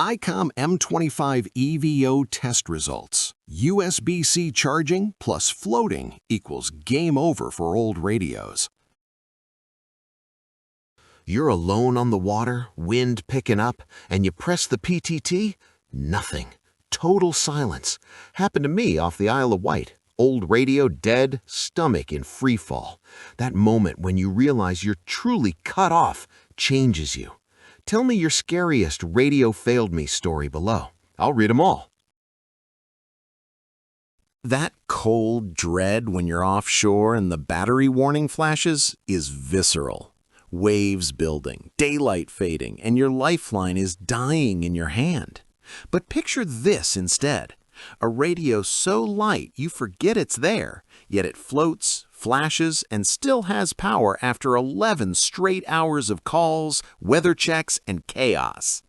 Icom M25EVO test results. USB-C charging plus floating equals game over for old radios. You're alone on the water, wind picking up, and you press the PTT? Nothing. Total silence. Happened to me off the Isle of Wight. Old radio dead, stomach in free fall. That moment when you realize you're truly cut off changes you. Tell me your scariest radio failed me story below. I'll read them all. That cold dread when you're offshore and the battery warning flashes is visceral. Waves building, daylight fading, and your lifeline is dying in your hand. But picture this instead. A radio so light you forget it's there, yet it floats, flashes, and still has power after 11 straight hours of calls, weather checks, and chaos.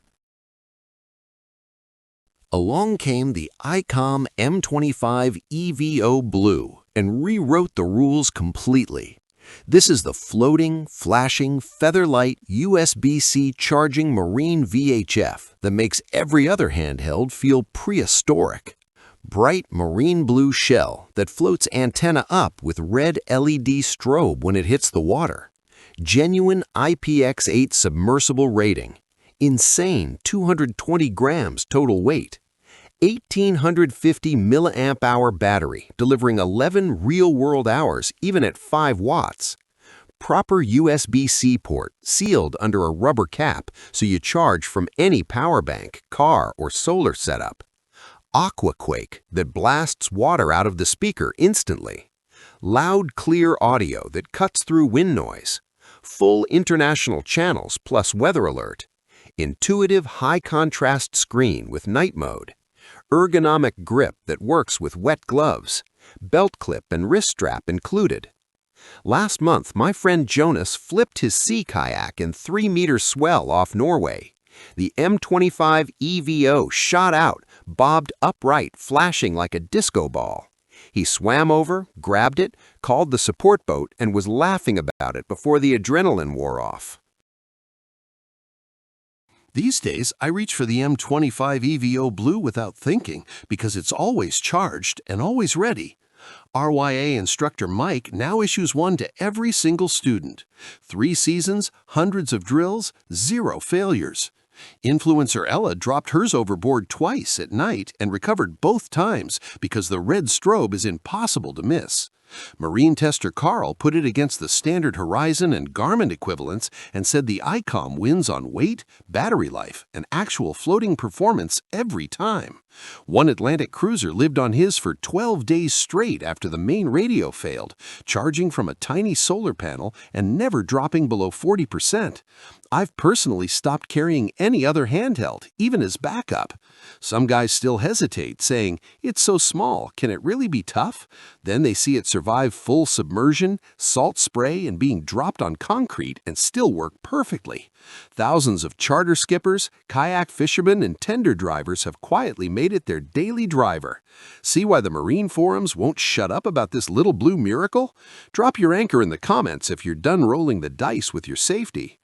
Along came the Icom M25EVO Blue and rewrote the rules completely. This is the floating, flashing, featherlight USB-C charging marine VHF that makes every other handheld feel prehistoric. Bright marine blue shell that floats antenna up with red LED strobe when it hits the water. Genuine IPX8 submersible rating. Insane 220 grams total weight. 1850 milliamp hour battery delivering 11 real-world hours even at 5 watts. Proper USB-C port sealed under a rubber cap so you charge from any power bank, car, or solar setup. AquaQuake that blasts water out of the speaker instantly. Loud, clear audio that cuts through wind noise. Full international channels plus weather alert. Intuitive high-contrast screen with night mode. Ergonomic grip that works with wet gloves. Belt clip and wrist strap included. Last month, my friend Jonas flipped his sea kayak in 3-meter swell off Norway. The M25EVO shot out, bobbed upright, flashing like a disco ball. He swam over, grabbed it, called the support boat, and was laughing about it before the adrenaline wore off. These days, I reach for the M25EVO Blue without thinking because it's always charged and always ready. RYA instructor Mike now issues one to every single student. 3 seasons, hundreds of drills, 0 failures. Influencer Ella dropped hers overboard twice at night and recovered both times because the red strobe is impossible to miss. Marine tester Carl put it against the standard Horizon and Garmin equivalents and said the Icom wins on weight, battery life, and actual floating performance every time. One Atlantic cruiser lived on his for 12 days straight after the main radio failed, charging from a tiny solar panel and never dropping below 40%. I've personally stopped carrying any other handheld, even as backup. Some guys still hesitate, saying, "It's so small, can it really be tough?" Then they see it survive full submersion, salt spray, and being dropped on concrete and still work perfectly. Thousands of charter skippers, kayak fishermen, and tender drivers have quietly made it their daily driver. See why the marine forums won't shut up about this little blue miracle? Drop your anchor in the comments if you're done rolling the dice with your safety.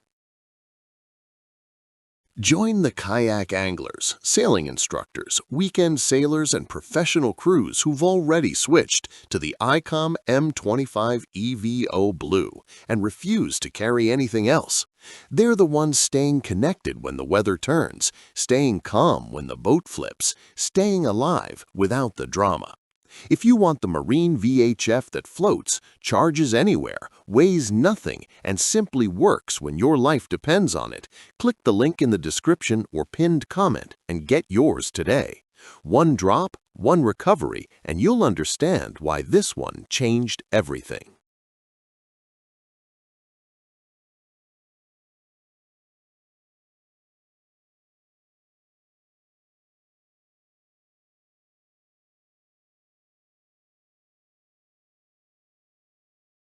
Join the kayak anglers, sailing instructors, weekend sailors, and professional crews who've already switched to the Icom M25EVO Blue and refuse to carry anything else. They're the ones staying connected when the weather turns, staying calm when the boat flips, staying alive without the drama. If you want the marine VHF that floats, charges anywhere, weighs nothing, and simply works when your life depends on it, click the link in the description or pinned comment and get yours today. One drop, one recovery, and you'll understand why this one changed everything.